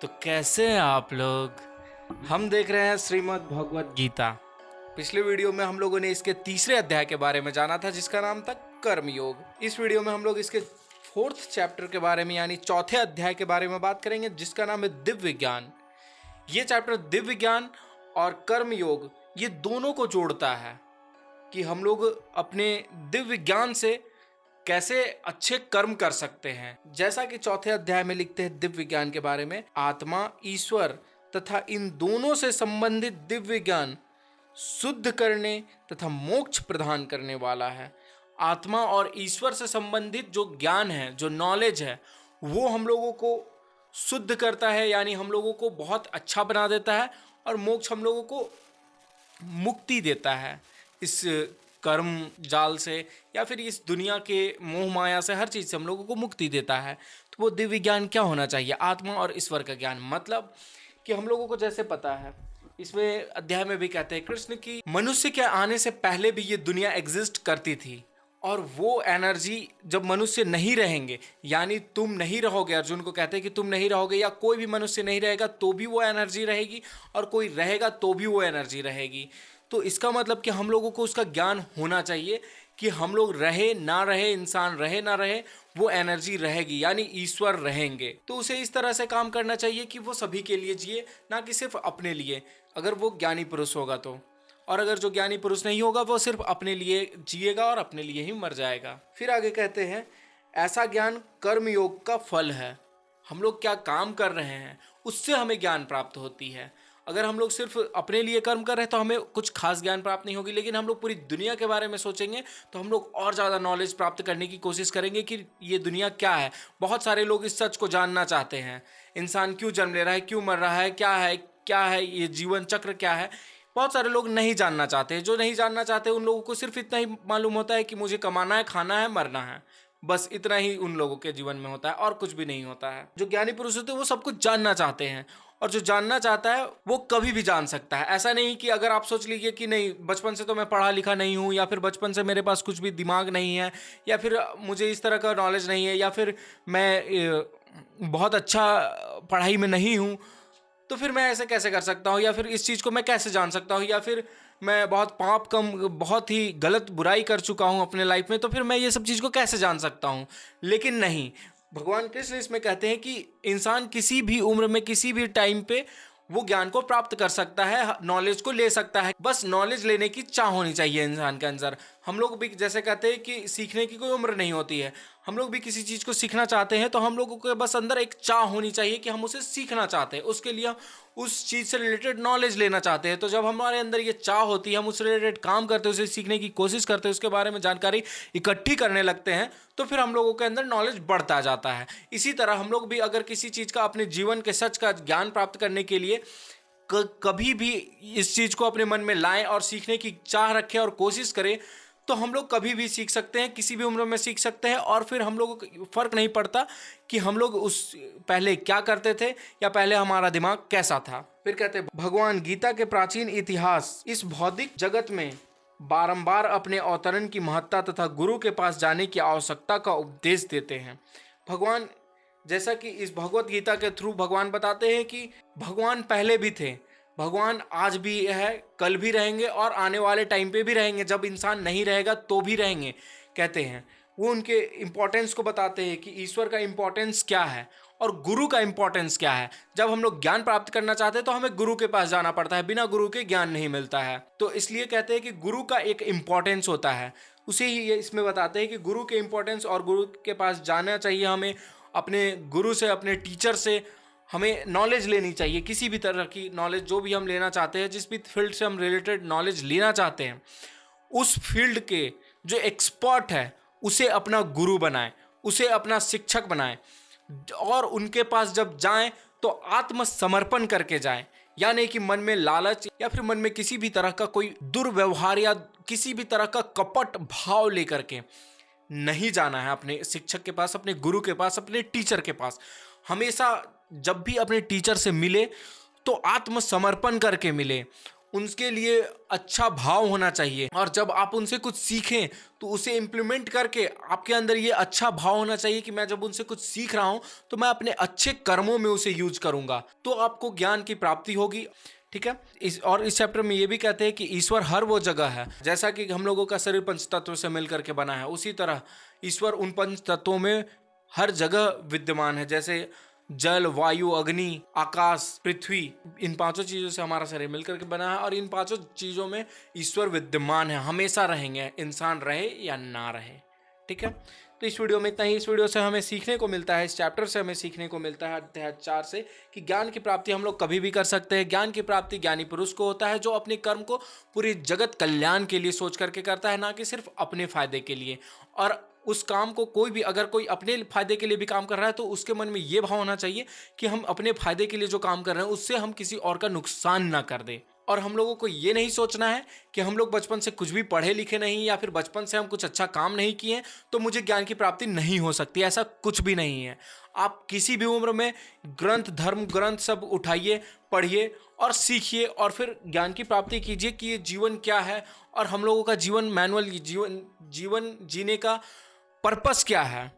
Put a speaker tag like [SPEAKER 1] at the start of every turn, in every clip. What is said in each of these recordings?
[SPEAKER 1] तो कैसे हैं आप लोग। हम देख रहे हैं श्रीमद् भगवत गीता। पिछले वीडियो में हम लोगों ने इसके तीसरे अध्याय के बारे में जाना था जिसका नाम था कर्म योग। इस वीडियो में हम लोग इसके फोर्थ चैप्टर के बारे में यानी चौथे अध्याय के बारे में बात करेंगे जिसका नाम है दिव्य ज्ञान। ये चैप्टर दिव्य ज्ञान और कर्म योग ये दोनों को जोड़ता है कि हम लोग अपने दिव्य ज्ञान से कैसे अच्छे कर्म कर सकते हैं। जैसा कि चौथे अध्याय में लिखते हैं दिव्य ज्ञान के बारे में, आत्मा, ईश्वर तथा इन दोनों से संबंधित दिव्य ज्ञान शुद्ध करने तथा मोक्ष प्रदान करने वाला है। आत्मा और ईश्वर से संबंधित जो ज्ञान है, जो नॉलेज है, वो हम लोगों को शुद्ध करता है, यानी हम लोगों को बहुत अच्छा बना देता है और मोक्ष हम लोगों को मुक्ति देता है इस कर्म जाल से या फिर इस दुनिया के मोह माया से, हर चीज़ से हम लोगों को मुक्ति देता है। तो वो दिव्य ज्ञान क्या होना चाहिए? आत्मा और ईश्वर का ज्ञान। मतलब कि हम लोगों को जैसे पता है, इसमें अध्याय में भी कहते हैं कृष्ण की मनुष्य के आने से पहले भी ये दुनिया एग्जिस्ट करती थी और वो एनर्जी जब मनुष्य नहीं रहेंगे, यानी तुम नहीं रहोगे, अर्जुन को कहते हैं कि तुम नहीं रहोगे या कोई भी मनुष्य नहीं रहेगा तो भी वो एनर्जी रहेगी और कोई रहेगा तो भी वो एनर्जी रहेगी। तो इसका मतलब कि हम लोगों को उसका ज्ञान होना चाहिए कि हम लोग रहे ना रहे, इंसान रहे ना रहे, वो एनर्जी रहेगी, यानी ईश्वर रहेंगे। तो उसे इस तरह से काम करना चाहिए कि वो सभी के लिए जिए, ना कि सिर्फ अपने लिए, अगर वो ज्ञानी पुरुष होगा तो। और अगर जो ज्ञानी पुरुष नहीं होगा वो सिर्फ अपने लिए जिएगा और अपने लिए ही मर जाएगा। फिर आगे कहते हैं ऐसा ज्ञान कर्म योग का फल है। हम लोग क्या काम कर रहे हैं उससे हमें ज्ञान प्राप्त होती है। अगर हम लोग सिर्फ अपने लिए कर्म कर रहे हैं तो हमें कुछ खास ज्ञान प्राप्त नहीं होगी, लेकिन हम लोग पूरी दुनिया के बारे में सोचेंगे तो हम लोग और ज़्यादा नॉलेज प्राप्त करने की कोशिश करेंगे कि ये दुनिया क्या है। बहुत सारे लोग इस सच को जानना चाहते हैं, इंसान क्यों जन्म ले रहा है, क्यों मर रहा है, क्या है ये जीवन चक्र क्या है। बहुत सारे लोग नहीं जानना चाहते। जो नहीं जानना चाहते उन लोगों को सिर्फ इतना ही मालूम होता है कि मुझे कमाना है, खाना है, मरना है, बस इतना ही उन लोगों के जीवन में होता है और कुछ भी नहीं होता है। जो ज्ञानी पुरुष होते हैं वो सब कुछ जानना चाहते हैं और जो जानना चाहता है वो कभी भी जान सकता है। ऐसा नहीं कि अगर आप सोच लीजिए कि नहीं, बचपन से तो मैं पढ़ा लिखा नहीं हूँ, या फिर बचपन से मेरे पास कुछ भी दिमाग नहीं है, या फिर मुझे इस तरह का नॉलेज नहीं है, या फिर मैं बहुत अच्छा पढ़ाई में नहीं हूँ, तो फिर मैं ऐसे कैसे कर सकता हूँ, या फिर इस चीज़ को मैं कैसे जान सकता हूँ, या फिर मैं बहुत ही गलत बुराई कर चुका हूँ अपने लाइफ में, तो फिर मैं ये सब चीज़ को कैसे जान सकता हूँ। लेकिन नहीं, भगवान कृष्ण इसमें कहते हैं कि इंसान किसी भी उम्र में किसी भी टाइम पे वो ज्ञान को प्राप्त कर सकता है, नॉलेज को ले सकता है। बस नॉलेज लेने की चाह होनी चाहिए इंसान के अंदर। हम लोग भी जैसे कहते हैं कि सीखने की कोई उम्र नहीं होती है। हम लोग भी किसी चीज़ को सीखना चाहते हैं तो हम लोगों के बस अंदर एक चाह होनी चाहिए कि हम उसे सीखना चाहते हैं, उसके लिए हम उस चीज़ से रिलेटेड नॉलेज लेना चाहते हैं। तो जब हमारे अंदर ये चाह होती है, हम उससे रिलेटेड काम करते हैं, उसे सीखने की कोशिश करते हैं, उसके बारे में जानकारी इकट्ठी करने लगते हैं, तो फिर हम लोगों के अंदर नॉलेज बढ़ता जाता है। इसी तरह हम लोग भी अगर किसी चीज़ का, अपने जीवन के सच का ज्ञान प्राप्त करने के लिए कभी भी इस चीज़ को अपने मन में लाएं और सीखने की चाह रखें और कोशिश करें, तो हम लोग कभी भी सीख सकते हैं, किसी भी उम्र में सीख सकते हैं। और फिर हम लोगों को फ़र्क नहीं पड़ता कि हम लोग उस पहले क्या करते थे या पहले हमारा दिमाग कैसा था। फिर कहते हैं भगवान गीता के प्राचीन इतिहास इस भौतिक जगत में बारंबार अपने अवतरण की महत्ता तथा गुरु के पास जाने की आवश्यकता का उपदेश देते हैं। भगवान, जैसा कि इस भगवत गीता के थ्रू भगवान बताते हैं कि भगवान पहले भी थे, भगवान आज भी है, कल भी रहेंगे और आने वाले टाइम पे भी रहेंगे, जब इंसान नहीं रहेगा तो भी रहेंगे। कहते हैं वो उनके इम्पोर्टेंस को बताते हैं कि ईश्वर का इम्पोर्टेंस क्या है और गुरु का इम्पोर्टेंस क्या है। जब हम लोग ज्ञान प्राप्त करना चाहते हैं तो हमें गुरु के पास जाना पड़ता है, बिना गुरु के ज्ञान नहीं मिलता है। तो इसलिए कहते हैं कि गुरु का एक इम्पोर्टेंस होता है, उसे ही ये इसमें बताते हैं कि गुरु के इम्पोर्टेंस और गुरु के पास जाना चाहिए हमें। अपने गुरु से, अपने टीचर से हमें नॉलेज लेनी चाहिए, किसी भी तरह की नॉलेज जो भी हम लेना चाहते हैं, जिस भी फील्ड से हम रिलेटेड नॉलेज लेना चाहते हैं, उस फील्ड के जो एक्सपर्ट है उसे अपना गुरु बनाएं, उसे अपना शिक्षक बनाएं और उनके पास जब जाएं तो आत्मसमर्पण करके जाएं। यानी कि मन में लालच या फिर मन में किसी भी तरह का कोई दुर्व्यवहार या किसी भी तरह का कपट भाव लेकर के नहीं जाना है अपने शिक्षक के पास, अपने गुरु के पास, अपने टीचर के पास। हमेशा जब भी अपने टीचर से मिले तो आत्मसमर्पण करके मिले, उनके लिए अच्छा भाव होना चाहिए। और जब आप उनसे कुछ सीखें तो उसे इम्प्लीमेंट करके आपके अंदर ये अच्छा भाव होना चाहिए कि मैं जब उनसे कुछ सीख रहा हूं तो मैं अपने अच्छे कर्मों में उसे यूज करूंगा, तो आपको ज्ञान की प्राप्ति होगी। ठीक है। इस चैप्टर में ये भी कहते हैं कि ईश्वर हर वो जगह है, जैसा कि हम लोगों का शरीर पंच तत्व से मिलकर के बना है, उसी तरह ईश्वर उन पंच तत्वों में हर जगह विद्यमान है। जैसे जल, वायु, अग्नि, आकाश, पृथ्वी, इन पांचों चीजों से हमारा शरीर मिलकर के बना है और इन पांचों चीजों में ईश्वर विद्यमान है, हमेशा रहेंगे, इंसान रहे या ना रहे। ठीक है। तो इस वीडियो में इतना ही। इस वीडियो से हमें सीखने को मिलता है, इस चैप्टर से हमें सीखने को मिलता है अध्याय 4 से, कि ज्ञान की प्राप्ति हम लोग कभी भी कर सकते हैं। ज्ञान की प्राप्ति ज्ञानी पुरुष को होता है जो अपने कर्म को पूरी जगत कल्याण के लिए सोच करके करता है, ना कि सिर्फ अपने फायदे के लिए। और उस काम को अगर कोई अपने फायदे के लिए भी काम कर रहा है तो उसके मन में ये भाव होना चाहिए कि हम अपने फायदे के लिए जो काम कर रहे हैं उससे हम किसी और का नुकसान ना कर दें। और हम लोगों को ये नहीं सोचना है कि हम लोग बचपन से कुछ भी पढ़े लिखे नहीं, या फिर बचपन से हम कुछ अच्छा काम नहीं किए तो मुझे ज्ञान की प्राप्ति नहीं हो सकती। ऐसा कुछ भी नहीं है। आप किसी भी उम्र में ग्रंथ, धर्म ग्रंथ सब उठाइए, पढ़िए और सीखिए और फिर ज्ञान की प्राप्ति कीजिए कि ये जीवन क्या है और हम लोगों का जीवन मैनुअल, जीवन जीने का पर्पस क्या है,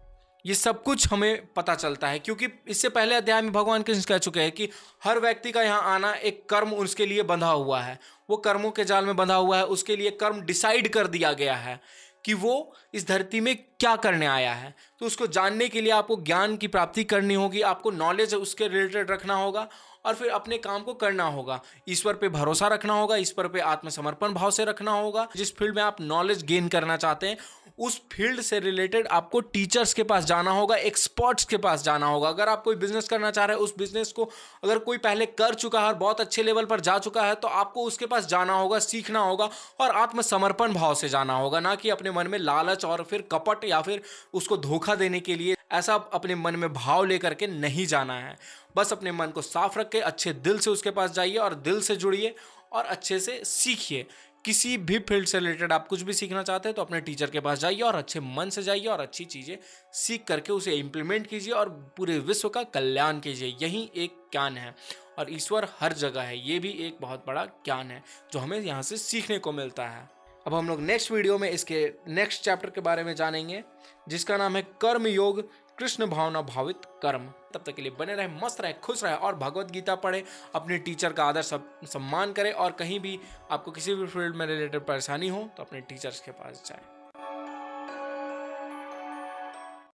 [SPEAKER 1] ये सब कुछ हमें पता चलता है। क्योंकि इससे पहले अध्याय में भगवान कृष्ण कह चुके हैं कि हर व्यक्ति का यहाँ आना एक कर्म उसके लिए बंधा हुआ है, वो कर्मों के जाल में बंधा हुआ है। उसके लिए कर्म डिसाइड कर दिया गया है कि वो इस धरती में क्या करने आया है। तो उसको जानने के लिए आपको ज्ञान की प्राप्ति करनी होगी, आपको नॉलेज उसके रिलेटेड रखना होगा और फिर अपने काम को करना होगा। ईश्वर पे भरोसा रखना होगा, ईश्वर पे आत्मसमर्पण भाव से रखना होगा। जिस फील्ड में आप नॉलेज गेन करना चाहते हैं उस फील्ड से रिलेटेड आपको टीचर्स के पास जाना होगा, एक्सपर्ट्स के पास जाना होगा। अगर आप कोई बिजनेस करना चाह रहे हैं, उस बिजनेस को अगर कोई पहले कर चुका है और बहुत अच्छे लेवल पर जा चुका है तो आपको उसके पास जाना होगा, सीखना होगा और आत्मसमर्पण भाव से जाना होगा, ना कि अपने मन में लालच और फिर कपट या फिर उसको धोखा देने के लिए ऐसा अपने मन में भाव लेकर के नहीं जाना है। बस अपने मन को साफ रख के अच्छे दिल से उसके पास जाइए और दिल से जुड़िए और अच्छे से सीखिए। किसी भी फील्ड से रिलेटेड आप कुछ भी सीखना चाहते हैं तो अपने टीचर के पास जाइए और अच्छे मन से जाइए और अच्छी चीज़ें सीख करके उसे इम्प्लीमेंट कीजिए और पूरे विश्व का कल्याण कीजिए। यही एक ज्ञान है और ईश्वर हर जगह है, ये भी एक बहुत बड़ा ज्ञान है जो हमें यहाँ से सीखने को मिलता है। अब हम लोग नेक्स्ट वीडियो में इसके नेक्स्ट चैप्टर के बारे में जानेंगे जिसका नाम है कर्म योग, कृष्ण भावना भावित कर्म। तब तक के लिए बने रहे, मस्त रहे, खुश रहे और भगवत गीता पढ़े, अपने टीचर का आदर सम्मान करें और कहीं भी आपको किसी भी फील्ड में रिलेटेड परेशानी हो तो अपने टीचर्स के पास जाएं।